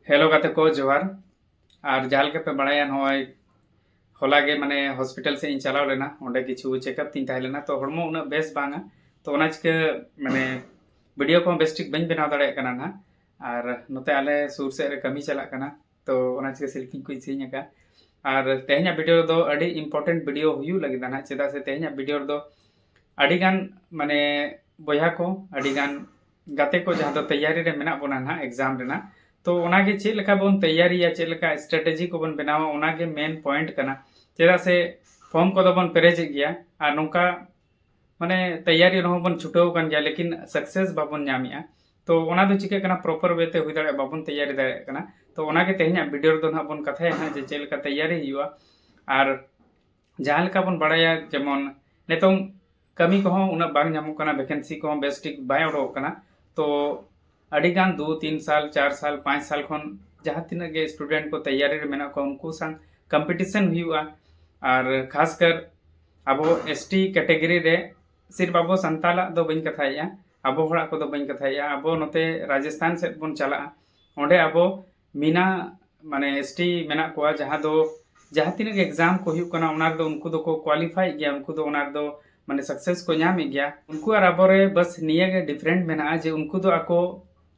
Hello गाते को जोहार। और जहाँ लेके पे बड़ाया नय होला गे माने हॉस्पिटल से इन चलाव लेना ओंडे किछु चेकअप तीन ताहे लेना तो हड़मो उना बेस बांगा तो ओना चिके माने वीडियो को बेस्टिक बन बनाव दाड़े कना ना और नोते आले सुर से रे कमी चला कना तो ओना चिके सेल्फी को सीन का और तेहना वीडियो दो अड़ी इम्पोर्टेंट वीडियो हुयु लगिदा ना चेदा से तेहना वीडियो दो अड़ी गान माने बया को अड़ी गान गाते को जहाँ दो तैयारी रे मेना बोना ना एग्जाम रेना तो ओनागे चेक लेका बोन तैयारी या चेक लेका स्ट्रेटेजी को बोन बनावा ओनागे मेन पॉइंट कना चेदा से फॉर्म को दो बोन पेरेज गया और नोका माने तैयारी रहो बोन छुटाव कान गया लेकिन सक्सेस बाबन नामिया तो ओना दो चिके कना प्रॉपर वे ते हुई दाड़े बाबन तैयारी दाड़े कना तो ओनागे तेहना वीडियो दो ना बोन कथा है जे चेक लेका तैयारी हुआ और जहाँ लेका बोन बड़ाया जेमन नेतों कमी को उना बांग नामो कना वैकेंसी को बेस्टिक बाय उडोक कना तो अड़ीगान 2-3 साल 4 साल 5 साल खन जहाँ तीन गे स्टूडेंट को तैयारी रे मेना को उनको संग कंपटीशन हुआ और खासकर अब एसटी कैटेगरी रे सिर्फ अब संताला दो बइन कथाया अब हड़ा को दो बइन कथाया अब नोते राजस्थान से बन चला ओंडे अब मीना माने एसटी मेना को जहाँ तीन एग्जाम को हुआ कना उनार दो उनको दो को क्वालिफाई गया उनको दो उनार दो माने सक्सेस को नाम गया उनको और अबरे बस निया गे डिफरेंट मेना जे उनको दो आको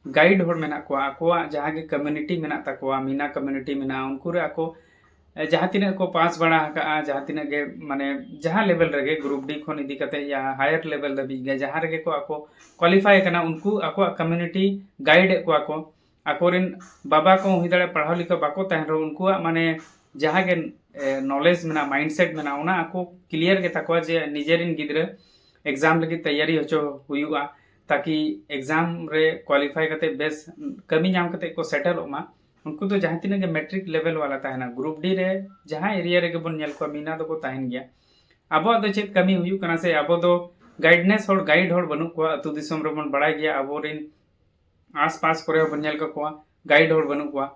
गाइड होड़ मेना को आकोआ जहाँ के कम्युनिटी मेना तकोआ मीना कम्युनिटी मेना उनको रे आको जहाँ तीन को पास बड़ा का जहाँ तीन के माने जहाँ लेवल रगे ग्रुप डी खन इदी कते या हायर लेवल दबी गए जहाँ रगे को आको क्वालिफाई करना उनको आको कम्युनिटी गाइड को आको आकोरिन बाबा को हुई दाड़े पढ़ाव लिखा बाको तहन रो उनको माने जहाँ के नॉलेज मेना माइंडसेट मेना उना आको क्लियर के तको जे निजेरिन गिद्र एग्जाम लगी तैयारी होचो हुआ ताकि एग्जाम रे क्वालिफाई करते बेस कमी नाम करते को सेटल होमा उनको तो जहाँ तीन मैट्रिक लेवल वाला तहना ग्रुप डी रे जहाँ एरिया रे बन नेल को मीना दो को तहन गया अब दो चेक कमी हुई कना से अब दो गाइडनेस और गाइड और बनू को अतु दिसम रे बन बड़ा गया अब रिन आस पास करे बन नेल को गाइड और बनू को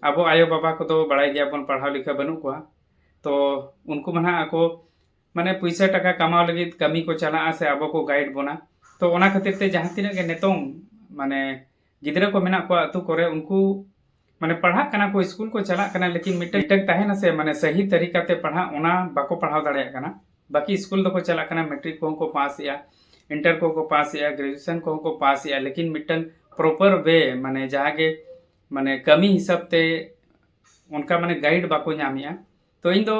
अब आयो बाबा को तो बड़ा गया बन पढ़ा लिखा बनू को तो उनको मना आको माने पैसा टका कमाव लगी कमी को चला से अब को गाइड बना तो ओना खातिर ते जहाँ तीन के नेतों माने गिद्रा को मेना को अतु करे उनको माने पढ़ा कना को स्कूल को चला कना लेकिन मिटक ताहेना से माने सही तरीका ते पढ़ा ओना बाको पढ़ाव दाड़े कना बाकी स्कूल दो चला कना मैट्रिक को पास या इंटर को पास या ग्रेजुएशन को पास या लेकिन मिटन प्रॉपर वे माने जहाँ के माने कमी हिसाब ते उनका माने गाइड बाको नामिया तो इन दो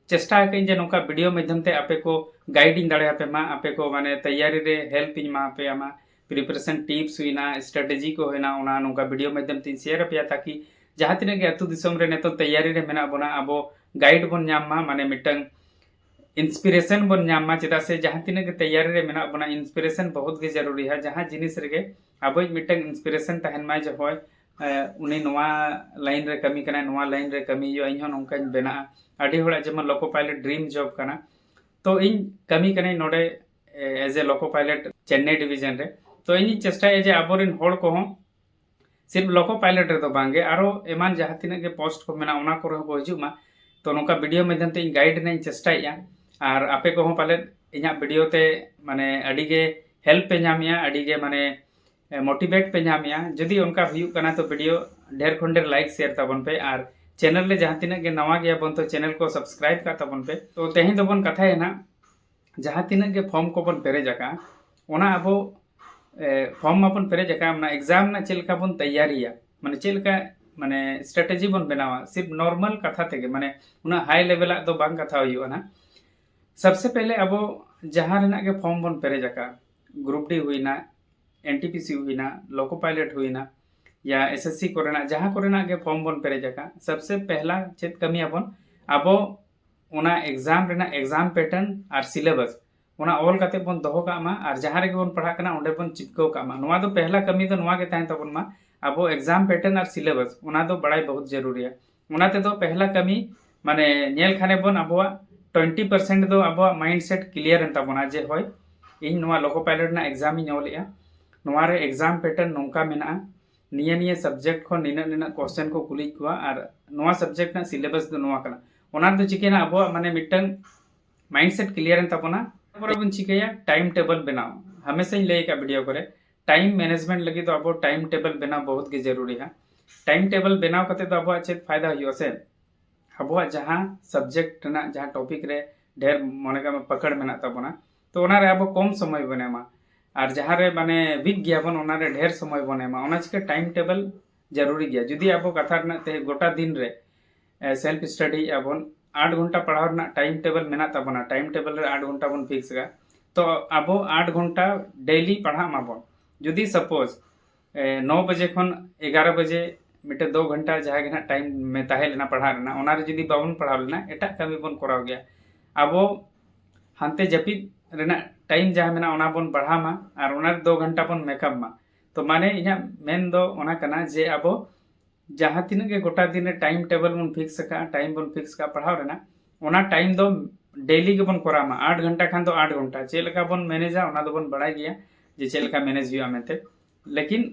चेष्टा कहीं जे नौका वीडियो माध्यम ते आपे को गाइडिंग दाड़े आपे मा आपे को माने तैयारी रे हेल्प इन मा आपे आमा प्रिपरेशन टिप्स हुईना स्ट्रेटेजी को होना ओना नौका वीडियो माध्यम ते शेयर पे ताकि जहाँ तीन के अतु दिसम रे नेतो तैयारी रे मेना बोना अबो गाइड बन नाम मा माने मिटन इंस्पिरेशन बन नाम मा चेदा से जहाँ तीन के तैयारी रे मेना बोना इंस्पिरेशन बहुत गे जरूरी है जहाँ जिनिस रे अब मिटन इंस्पिरेशन तहन मा जो होय उनी नोआ लाइन रे कमी कना नोआ लाइन रे कमी यो इन नौका बना अड़ी होड़ा जेमन लोको पायलट ड्रीम जॉब कना तो इन कमी कने नोडे as a loco pilot Chennai division रे तो इन चेष्टा जे आबोरिन होड़ को सिर्फ लोको पायलट रे तो बांगे आरो एमान जहाँ तीन के पोस्ट को मेना ओना को हो हजुमा तो नोका वीडियो माध्यम ते गाइड ने चेष्टाया और आपे को पाले इना वीडियो ते माने अड़ी गे हेल्प पे नामिया अड़ी गे माने मोटिवेट पे नामिया जदि उनका हुयु कना तो वीडियो ढेर खन ढेर लाइक शेयर ताबन पे और चैनल ले जहाँ तीन के नवा गया बन तो चैनल को सब्सक्राइब का तबन पे तो तेहन दोबन कथा है ना जहाँ तीन के फॉर्म को बन पेरे जका ओना अब फॉर्म अपन पेरे जका ना एग्जाम ना चेलका बन तैयारिया माने चेलका माने स्ट्रेटेजी बन बनावा सिर्फ नॉर्मल कथा तेगे माने उना हाई लेवल दो बांग कथा हुई ना सबसे पहले अब जहाँ रेना के फॉर्म बन पेरे जका ग्रुप डी हुईना एनटीपीसी हुईना लोको पायलट हुईना या एसएससी कोरेना जहाँ कोरेना के फॉर्म बन पेरे जका सबसे पहला चेत कमी अपन अब ओना एग्जाम रेना एग्जाम पैटर्न और सिलेबस ओना ऑल काते बन दोहो कामा और जहाँ रे बन पढ़ा कना ओंडे बन चिपको कामा नोआ दो पहला कमी तो नोआ के ताहें तबन मा अब एग्जाम पैटर्न और सिलेबस ओना दो बड़ाई बहुत जरूरी है ओना ते दो पहला कमी माने नेल खाने बन अबवा 20% दो अबवा माइंडसेट क्लियर एन तबना जे होय इन नोआ लोको पायलट ना एग्जाम इन ओलेया नोआ रे एग्जाम पैटर्न नोंका मेना निया निया सब्जेक्ट को निना क्वेश्चन को कुली को और नोआ सब्जेक्ट ना सिलेबस दो नोआ कना ओना दो चिकेना अबवा माने मिटन माइंडसेट क्लियर एन तबना बन चिकया टाइम टेबल बनाओ हमेशा ही लेका वीडियो करे टाइम मैनेजमेंट लगी तो अब टाइम टेबल बनाओ बहुत के जरूरी है टाइम टेबल बनाव कते तो अब चेक फायदा हुआ से अब जहाँ सब्जेक्ट जहाँ टॉपिक रे ढेर मन का पकड़ में तबना तो अब कम समय बन एमा और जहाँ रे माने वीक गया बन ओनारे ढेर समय बन एमा ओना चिका टाइम टेबल जरूरी गया जुदी अब कथा ते गोटा दिन रे सेल्फ स्टडी आबन 8 घंटा पढ़ाव टाइम टेबल में तबना टाइम टेबल रे 8 घंटा बन फिक्स गा तो अब 8 घंटा डेली पढ़ा माबन जुदी सपोज 9 बजे खन 11 बजे मिटे 2 घंटा जहाँ ना टाइम में ताहे लेना पढ़ा लेना ओनारे जुदी बाबन पढ़ाव लेना एटा कमी बन कराव गया अब हानते जपिद रेना टाइम जहाँ मेना ओना बन पढ़ामा और ओनारे 2 घंटा बन मेकअप मा तो माने इना मेन दो ओना कना जे अब जहाँ तीन के गोटा दिन टाइम टेबल बन फिक्स का टाइम बन फिक्स का पढ़ाव रेना ओना टाइम दो डेली के बन करामा 8 घंटा खान तो 8 घंटा चेलका बन मैनेजा ओना दो बन बड़ा गया जे चेलका मैनेज हुआ मेते लेकिन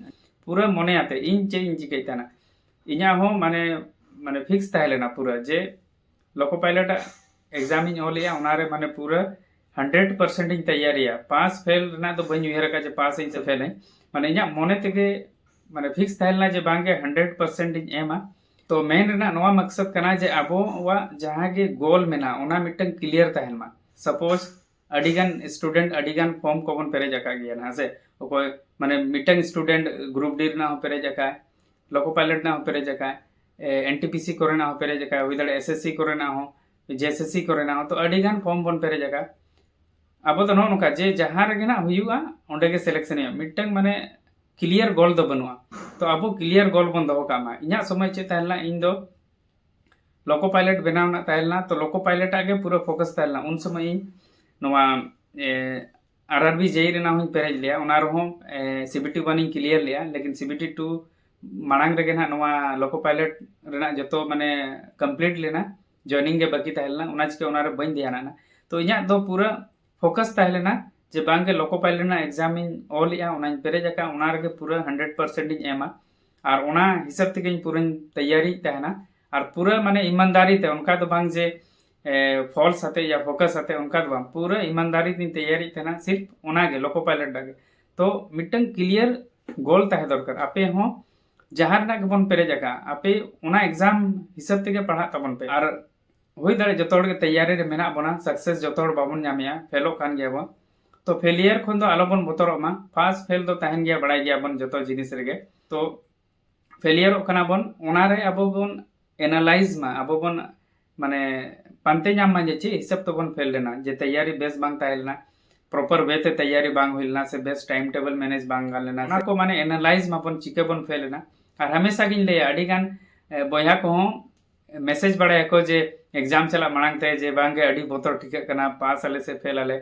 पूरा मने आते इन चे इन चिकैताना इना हो माने माने फिक्स ताहे लेना पूरा जे लोको पायलट एग्जाम इन ओलिया ओनारे माने पूरा 100% इन तैयारिया पास फेल ना तो बन उहर का जे पास इन से फेल है माने इना मने तेगे माने फिक्स ताहेलना जे बांगे 100% इन एमा तो मेन रेना नोवा मकसद कना जे आबो वा जहां के गोल मेना ओना मिटन क्लियर ताहेलमा सपोज अडिगन स्टूडेंट अडिगन फॉर्म को बन पेरे जका गया ना से कोई माने मिटन स्टूडेंट ग्रुप डी ना पेरे जका लोको पायलट ना पेरे जका एनटीपीसी करे ना पेरे जका हुई दड़े एसएससी करे ना हो जेएसएससी करे ना हो तो अडिगन फॉर्म बन पेरे जका अब तो नोका जे जहां रे ना हुआ ओंडे के सिलेक्शन मिटन माने क्लियर गोल दो बनुआ तो अब क्लियर गोल बन दो कामा इना समय चे ताहलना इन दो लोको पायलट बनावना ताहलना तो लोको पायलट आगे पूरा फोकस ताहलना उन समय इन नोवा आरआरबी जेई रेना हुई पेरेज लिया ओना रहो सीबीटी 1 इन क्लियर लिया लेकिन सीबीटी 2 मांग रे ना नोवा लोको पायलट रेना जतो माने कंप्लीट लेना जॉइनिंग के बाकी ताहलना ओना चिके ओना रे बन दिया ना तो इना दो पूरा फोकस ताहलना जे बांगे लोको पायलट ना एग्जाम इन ओलिया ओना पेरे जका ओना रे पूरा 100% इन एमा और ओना हिसाब ते पूरा तैयारी ताहना और पूरा माने ईमानदारी ते उनका तो बांग जे फॉल्स आते या फोकस आते उनका तो बांग पूरा ईमानदारी तीन तैयारी तेना सिर्फ ओना गे लोको पायलट डागे तो मिटन क्लियर गोल ताहे दरकार आपे हो जहां ना बन पेरे जका आपे ओना एग्जाम हिसाब ते पढ़ा तबन पे और हुई दाड़े जतो के तैयारी रे मेना बना सक्सेस जतो बाबन नामिया फेलो कान गया बन तो फेलियर खन दो आलो बन बतरमा पास फेल दो ताहन गया बड़ाई गया बन जतो जिनिस रेगे तो फेलियर कना बन ओना रे अब बन एनालाइज मा अब बन माने पानते नाम मा जे हिसाब तो बन फेल लेना जे तैयारी बेस बांग ताहेलना प्रॉपर वे ते तैयारी बांग होइलना से बेस टाइम टेबल मैनेज बांग लेना ना को माने एनालाइज मा बन चिके बन फेल लेना और हमेशा गिन ले अडी गान बया को मैसेज बड़ा को जे एग्जाम चला मांग ते जे बांगे अडी बोतर ठीक कना पास आले से फेल आले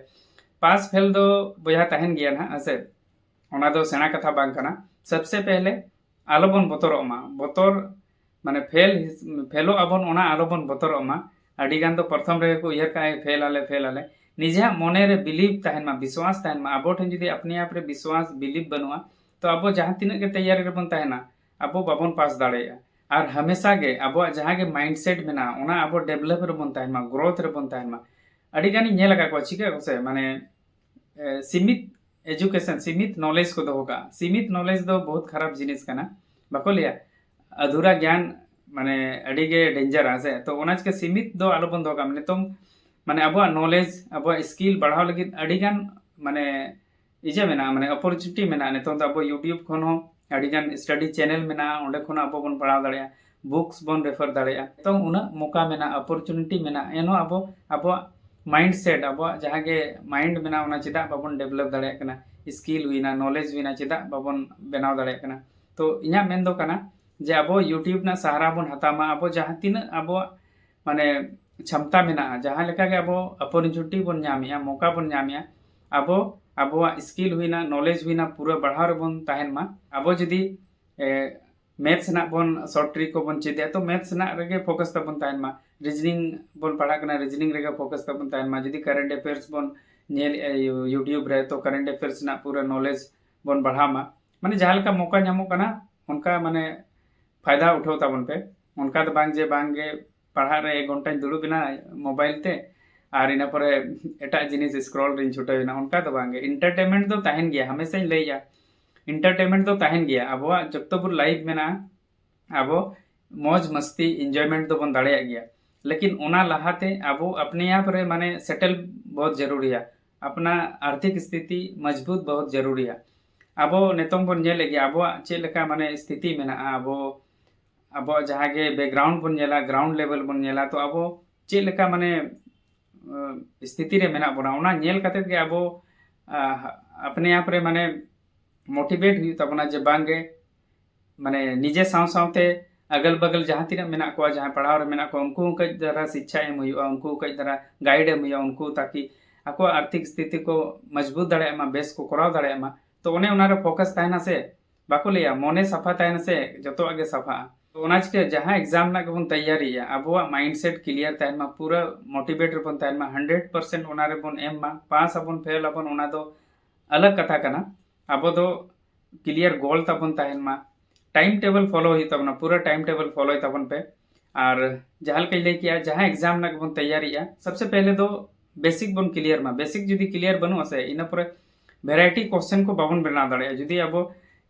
पास फेल दो बया ताहन गया ना असे ओना दो सेना कथा बांग कना सबसे पहले आलो बन बतरमा बतर माने फेलो अबन ओना आलो बन बतरमा अडी गान तो प्रथम रे को इहर का फेल आले निजे मने रे बिलीव ताहन मा विश्वास ताहन मा अब ठन जदी अपने आप रे विश्वास बिलीव बनुआ तो अब जहां तिना के तैयारी रे बन ताहना अब बाबन पास दाड़ेया और हमेशा के अब जहां के माइंडसेट मेना ओना अब डेवलप रे बन ताहन मा ग्रोथ रे बन ताहन मा अडी गानी नेल का को चिका को से माने सीमित एजुकेशन सीमित नॉलेज को दो का सीमित नॉलेज दो बहुत खराब जिनिस कना बाको लिया अधूरा ज्ञान माने अडी के डेंजर आसे तो ओनाज के सीमित दो आलो बन दो का माने तुम माने अब नॉलेज अब स्किल बढ़ाव लगी अडी गान माने इजे मेना माने अपॉर्चुनिटी मेना ने तो अब यूट्यूब खन हो अडी गान स्टडी चैनल मेना ओंडे खन अब बन पढ़ाव दाड़िया बुक्स बन रेफर दाड़िया तो उना मौका मेना अपॉर्चुनिटी मेना एनो अब माइंड सेट अब जहाँ के माइंड मेना उना चिदा बाबन डेवलप दाड़े कना स्किल हुईना नॉलेज हुईना चिदा बाबन बनाव दाड़े कना तो इना मेन दो कना जे अब यूट्यूब ना सहारा बन हतामा अब जहाँ तीन अब माने क्षमता मेना जहाँ लेका के अब अपॉर्चुनिटी बन नामिया मौका बन नामिया अब अब स्किल हुईना नॉलेज हुईना पूरा बढ़ाव रे बन ताहन मा अब जदी मैथ्स ना बन शॉर्ट ट्रिक को बन चेदिया तो मैथ्स ना रेगे फोकस तबन ताहन मा रीजनिंग बन पढ़ा कना रीजनिंग रेगे फोकस तबन ताहन मा जदी करंट अफेयर्स बन नेल यूट्यूब रे तो करंट अफेयर्स ना पूरा नॉलेज बन बढ़ा मा माने जहाँ लेका मौका नामो कना उनका माने फायदा उठाव ताबन पे उनका तो बांग जे बांगे पढ़ा रे 1 घंटा दुड़ुब बिना मोबाइल ते और इन पर एटा जिनिस स्क्रॉल रिन छुटेना उनका तो बांगे एंटरटेनमेंट तो ताहन गया हमेशा ही लैया एंटरटेनमेंट तो ताहन गया अब जब तो पूरा लाइव मेना अब मौज मस्ती एंजॉयमेंट तो बन दाड़े गया लेकिन ओना लहाते अब अपने आप रे माने सेटल बहुत जरूरी है अपना आर्थिक स्थिति मजबूत बहुत जरूरी है अब नितों बन नेले गया अब चेलेका माने स्थिति मेना अब अब जहाँ के बैकग्राउंड बन नेला ग्राउंड लेवल बन नेला तो अब चेलेका माने स्थिति रे मेना बना ओना नेल काते के अब अपने आप रे माने मोटिवेट हुई तबना जे बांगे माने निजे साव सावते अगल बगल जहाँ तीना मेना को जहाँ पढ़ाव रे मेना को उनको कई तरह शिक्षा एम हुई उनको कई तरह गाइड एम हुई उनको ताकि ako आर्थिक स्थिति को मजबूत दाड़ेमा बेस को कराव दाड़ेमा तो ओने ओनारे फोकस ताहेना से बाको लिया मोने सफा ताहेना से जतो आगे सफा तो ओना चिके जहाँ एग्जाम ना बन तैयारी अब माइंडसेट क्लियर ताहेमा पूरा मोटिवेट बन ताहेमा 100% ओनारे बन एम मा पास अबन फेल अबन ओना दो अलग कथा कना अब दो क्लियर गोल तबन ताहेमा टाइम टेबल फॉलो ही तबना पूरा टाइम टेबल फॉलो ही तबन पे और जहाँ कई ले किया जहाँ एग्जाम ना बन तैयारी सबसे पहले दो बेसिक बन क्लियर मा बेसिक जुदी क्लियर बनू आसे इना पर वेराइटी क्वेश्चन को बाबन बना दाड़े जुदी अब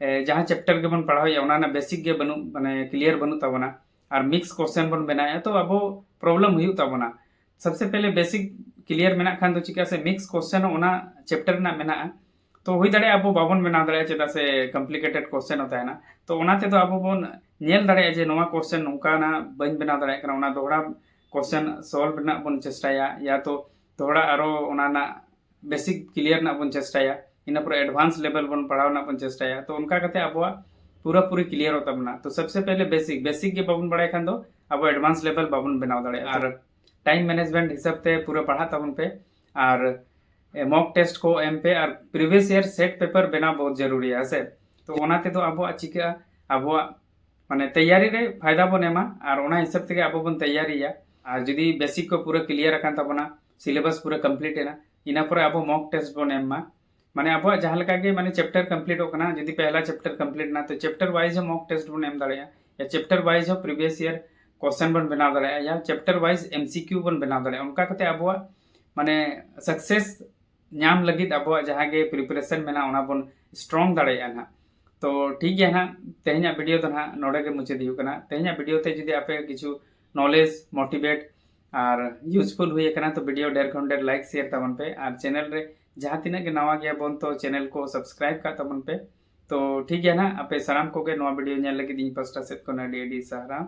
जहाँ चैप्टर के बन पढ़ाओ ना बेसिक के बनू माने क्लियर बनू तबना और मिक्स क्वेश्चन बन बनाया तो अब प्रॉब्लम हुई तबना सबसे पहले बेसिक क्लियर मेना खान तो चिका से मिक्स क्वेश्चन ओना चैप्टर ना मेना तो हुई दाड़े अब बाबन बना दाड़े चेदा से कॉम्प्लिकेटेड क्वेश्चन होता है ना तो ओनाते तो अब बन नेल दाड़े जे नोवा क्वेश्चन नोका ना बन बना दाड़े कना ओना दोहरा क्वेश्चन सॉल्व बना बन चेष्टाया या तो थोड़ा आरो ओना बेसिक क्लियर ना बन चेष्टाया इना पर एडवांस लेवल बन पढ़ाव ना बन चेष्टाया तो उनका कहते अब पूरा पूरी क्लियर होता बना तो सबसे पहले बेसिक बेसिक के बाबन बड़ाई खान दो अब एडवांस लेवल बाबन बनाव दाड़े और टाइम मैनेजमेंट हिसाब से पूरा पढ़ा तबन पे और मॉक टेस्ट को एम पे और प्रीवियस ईयर सेट पेपर बना बहुत जरूरी है से तो ओनाते तो अब चिका अब माने तैयारी रे फायदा बन एमा और ओना हिसाब से अब बन तैयारी और जुदी बेसिक को पूरा क्लियर अकान तबना सिलेबस पूरा कंप्लीट है ना इना पर अब मॉक टेस्ट बन एम माने अब जहाँ लगा के माने चैप्टर कंप्लीट होना जदी पहला चैप्टर कंप्लीट ना तो चैप्टर वाइज मॉक टेस्ट बन एम दाड़े या chapter wise previous year question बन बनाव दाड़े या चैप्टर वाइज एमसीक्यू बन बनाव दाड़े उनका कहते अब माने सक्सेस नाम लगित अब जहाँ के प्रिपरेशन में ना बन स्ट्रॉन्ग दाड़े ना तो ठीक है ना तेहना वीडियो तो ना नोड़े के मुचाद होना तेहना वीडियो ते जुदी आपे किछु नॉलेज मोटिवेट और यूजफुल हुई है तो वीडियो ढेर खन ढेर लाइक शेयर तबन पे और चैनल रे जहाँ तीना के नवा गया बन तो चैनल को सब्सक्राइब का तबन पे तो ठीक है ना आपे साराम को के नवा वीडियो नेल लगी दी पास्टा सेट को ना डी सहारा।